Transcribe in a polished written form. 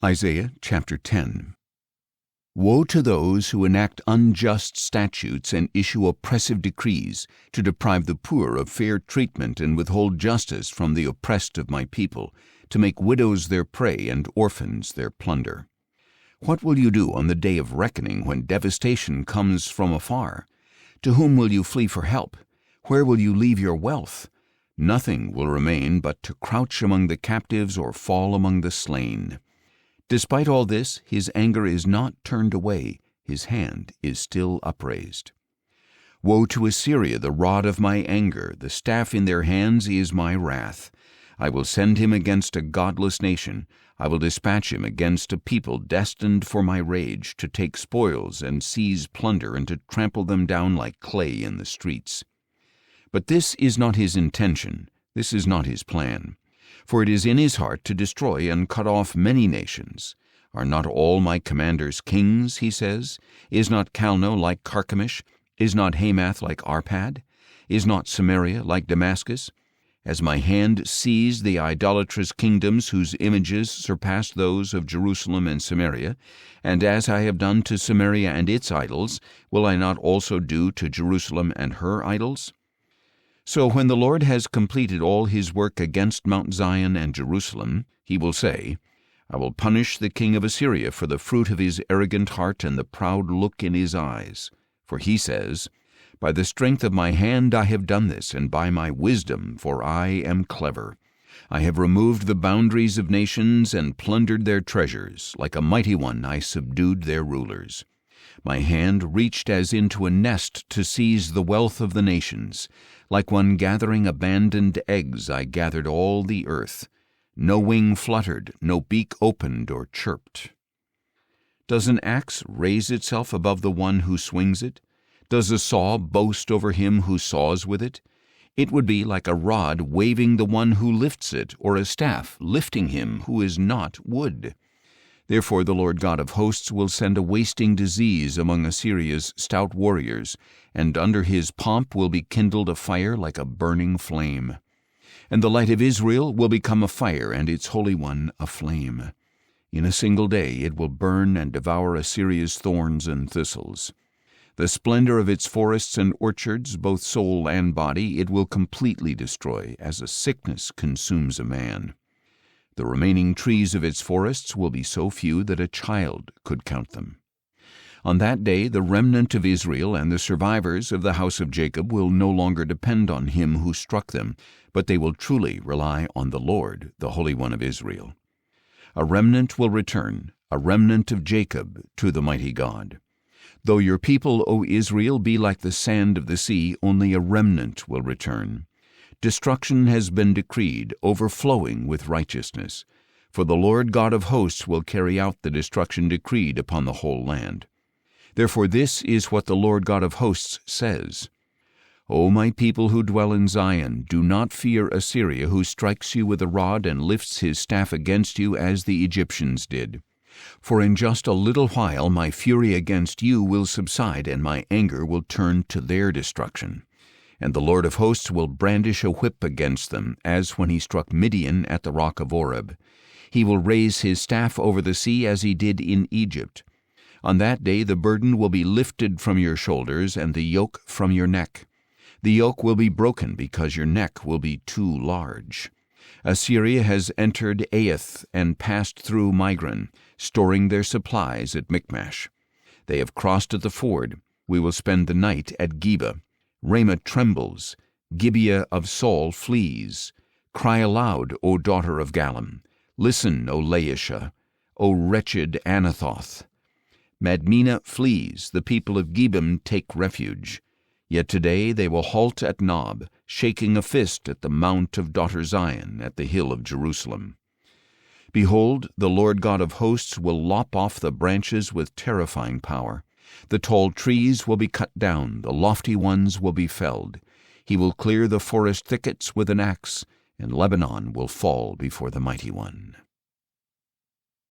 Isaiah chapter 10. Woe to those who enact unjust statutes and issue oppressive decrees, to deprive the poor of fair treatment and withhold justice from the oppressed of my people, to make widows their prey and orphans their plunder. What will you do on the day of reckoning, when devastation comes from afar? To whom will you flee for help? Where will you leave your wealth? Nothing will remain but to crouch among the captives or fall among the slain. Despite all this, his anger is not turned away, his hand is still upraised. Woe to Assyria, the rod of my anger, the staff in their hands is my wrath. I will send him against a godless nation. I will dispatch him against a people destined for my rage, to take spoils and seize plunder and to trample them down like clay in the streets. But this is not his intention, this is not his plan. For it is in his heart to destroy and cut off many nations. Are not all my commanders kings, he says? Is not Calno like Carchemish? Is not Hamath like Arpad? Is not Samaria like Damascus? As my hand seized the idolatrous kingdoms whose images surpass those of Jerusalem and Samaria, and as I have done to Samaria and its idols, will I not also do to Jerusalem and her idols? So when the Lord has completed all his work against Mount Zion and Jerusalem, he will say, I will punish the king of Assyria for the fruit of his arrogant heart and the proud look in his eyes. For he says, By the strength of my hand I have done this, and by my wisdom, for I am clever. I have removed the boundaries of nations and plundered their treasures. Like a mighty one I subdued their rulers. My hand reached as into a nest to seize the wealth of the nations. Like one gathering abandoned eggs, I gathered all the earth. No wing fluttered, no beak opened or chirped. Does an axe raise itself above the one who swings it? Does a saw boast over him who saws with it? It would be like a rod waving the one who lifts it, or a staff lifting him who is not wood. Therefore the Lord God of hosts will send a wasting disease among Assyria's stout warriors, and under his pomp will be kindled a fire like a burning flame. And the light of Israel will become a fire, and its Holy One a flame. In a single day it will burn and devour Assyria's thorns and thistles. The splendor of its forests and orchards, both soul and body, it will completely destroy, as a sickness consumes a man. The remaining trees of its forests will be so few that a child could count them. On that day the remnant of Israel and the survivors of the house of Jacob will no longer depend on him who struck them, but they will truly rely on the Lord, the Holy One of Israel. A remnant will return, a remnant of Jacob, to the mighty God. Though your people, O Israel, be like the sand of the sea, only a remnant will return. Destruction has been decreed, overflowing with righteousness. For the Lord God of hosts will carry out the destruction decreed upon the whole land. Therefore this is what the Lord God of hosts says, O my people who dwell in Zion, do not fear Assyria, who strikes you with a rod and lifts his staff against you as the Egyptians did. For in just a little while my fury against you will subside, and my anger will turn to their destruction. And the Lord of hosts will brandish a whip against them, as when he struck Midian at the rock of Oreb. He will raise his staff over the sea as he did in Egypt. On that day the burden will be lifted from your shoulders, and the yoke from your neck. The yoke will be broken, because your neck will be too large. Assyria has entered Aeth and passed through Migron, storing their supplies at Michmash. They have crossed at the ford. We will spend the night at Geba. Ramah trembles, Gibeah of Saul flees. Cry aloud, O daughter of Gallim. Listen, O Laishah, O wretched Anathoth. Madmenah flees, the people of Gebim take refuge. Yet today they will halt at Nob, shaking a fist at the mount of daughter Zion, at the hill of Jerusalem. Behold, the Lord God of hosts will lop off the branches with terrifying power. The tall trees will be cut down, the lofty ones will be felled. He will clear the forest thickets with an axe, and Lebanon will fall before the Mighty One.